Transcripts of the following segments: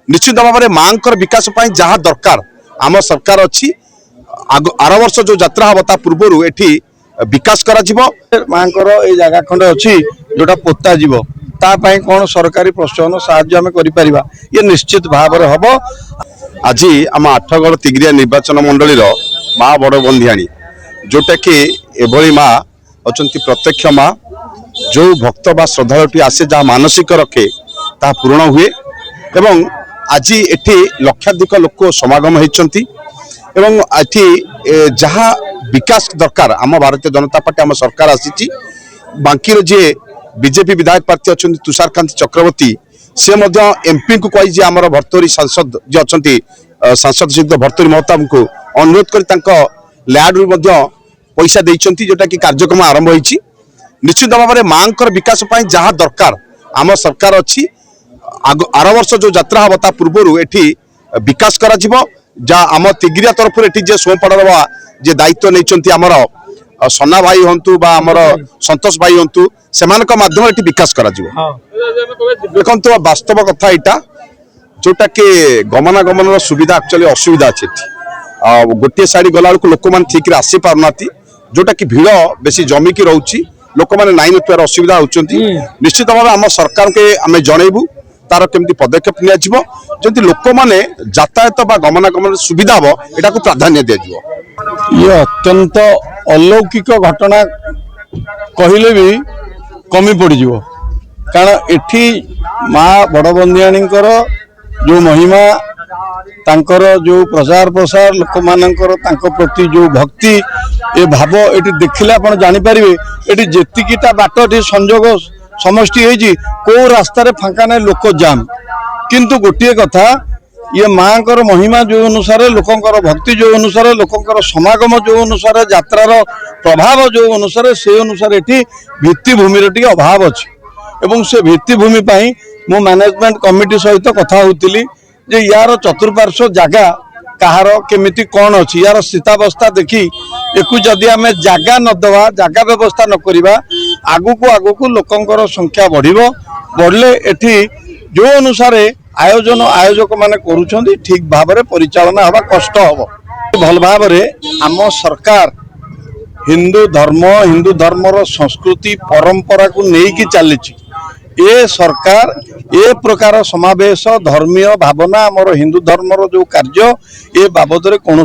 निश्चित भाव में माँ विकास जहाँ दरकार आम सरकार अच्छी आर वर्ष जो यात्रा हम ता पूर्व एटी विकास करा माँ जगह खंडे अच्छी जोटा पोता जीव तापाई कौन सरकारी प्रोत्साहन साहाय्य आम कर ये निश्चित भाव में हम आज आम आठगड़ तिग्रिया निर्वाचन मंडल माँ बड़ बंधियाणी जोटा कि एभली माँ अच्छा प्रत्यक्ष माँ जो भक्त बा श्रद्धालुटी आसे जहाँ मानसिक रखे ता पूर्ण हुए एवं आज एटी लक्षाधिक लोक समागम होती जहाँ विकास दरकार आम भारतीय जनता पार्टी आम सरकार आसी बांकी जी बीजेपी विधायक प्रार्थी अच्छा तुषारकांत चक्रवर्ती से एमपी को कही आमर भर्तरी सांसद जी अच्छा सांसद श्री भर्तरी महताब को अनुरोध कर लैंड पैसा देती जोटा कि कार्यक्रम आरंभ होती निश्चित भाव में माँ विकास जहाँ दरकार आम सरकार अच्छी आर वर्ष जो यात्रा हम ता पूर्व एटी विकास करा जहाँ आम तिग्रिया तरफ जे सोमपड़ जे दायित्व नहीं आमर सना भाई हूँ आमर संतोष भाई हूँ से माध्यम विकास करा देखो वास्तव कथा यहाँ जोटा कि गमनागमन सुविधा एक्चुअली असुविधा अच्छे गोटे साइड गला लोक मैंने ठीक आसी पारना जोटा कि भीड़ बेसी जमिकी रोचे लोक मैंने नाई नथार असुविधा होती निश्चित भाव आम सरकार के आम जनइबू तार केमती पदक्षेप निजी लोक मैंने यातायात बा गमनागमन सुविधा हम यहाँ प्राधान्य दिज्व ये अत्यंत अलौकिक घटना कहले भी कमी पड़ कारण एठी माँ बड़बंदियाणी जो महिमा तांकर जो प्रचार प्रसार लोक मानकर प्रति जो भक्ति ए भाव ये देखिले आप जापर ये जीटा बाट संजोग समष्टि को रास्तार फांका ना लोक जाम किंतु गोटे कथा ये माँ महिमा जो अनुसार लोकंकर भक्ति जो अनुसार लोकंकर समागम जो अनुसार यात्रार प्रभाव जो अनुसार से अनुसार ये भित्तिभूमि टी अभाव अच्छी एवं से भित्तिभूमि मु मैनेजमेंट कमिटी सहित कथा होती जे यार चतुर्पार्श्व जगह कहार केमिति कौन अच्छी यार स्थितावस्था देखी एक जदि आम जगह नदवा जगह व्यवस्था न करवा आगु को लोकंकर संख्या बढ़ले एठी जो अनुसार आयोजन आयोजक माने करुछंदी ठीक भाव में परिचालना हवा कष्ट हम भल भाव आम सरकार हिंदू धर्मर संस्कृति परंपरा को लेकिन चली ए सरकार ए प्रकार समावेश धर्मीय भावना आमर हिंदू धर्मर जो कार्य ए बाबद कौन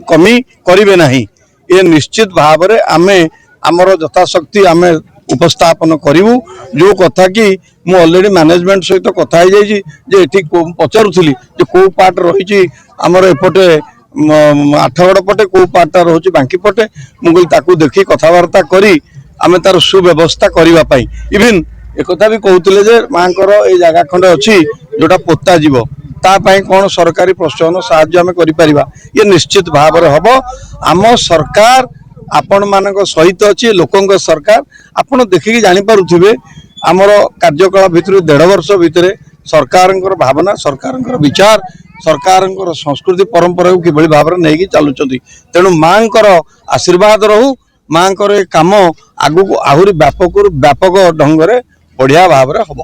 कमी करें ना ये निश्चित भाव में आमे आमर यथाशक्ति आमे उपस्थापन करूँ जो कथा कि मु ऑलरेडी मैनेजमेंट सहित कथा जे पचारुली कौ पार्ट रही आमर एपटे आठगड़ पटे कौ पार्टा रोचे बांकी पटे मुझे देखी कथबार्ता करी आमे तार सुव्यवस्था करने इवन एक भी कहते माँ जगह खंडे अच्छी जोटा पोता जीव तापाई कौन सरकारी प्रोत्साहन साहाय्य आम कर ये निश्चित भाव में हम आम सरकार आपण मान सहित अच्छी लोकों सरकार आपण देखिकी जानीपे आमर कार्यकला भितर 1.5 वर्ष भितर सरकार भावना सरकार विचार सरकार संस्कृति परंपरा को किभली भाव में नहीं चलुंट तेणु माँ आशीर्वाद रहू माँ काम आगु को आहरी व्यापक ढंग से बढ़िया भाव में हम।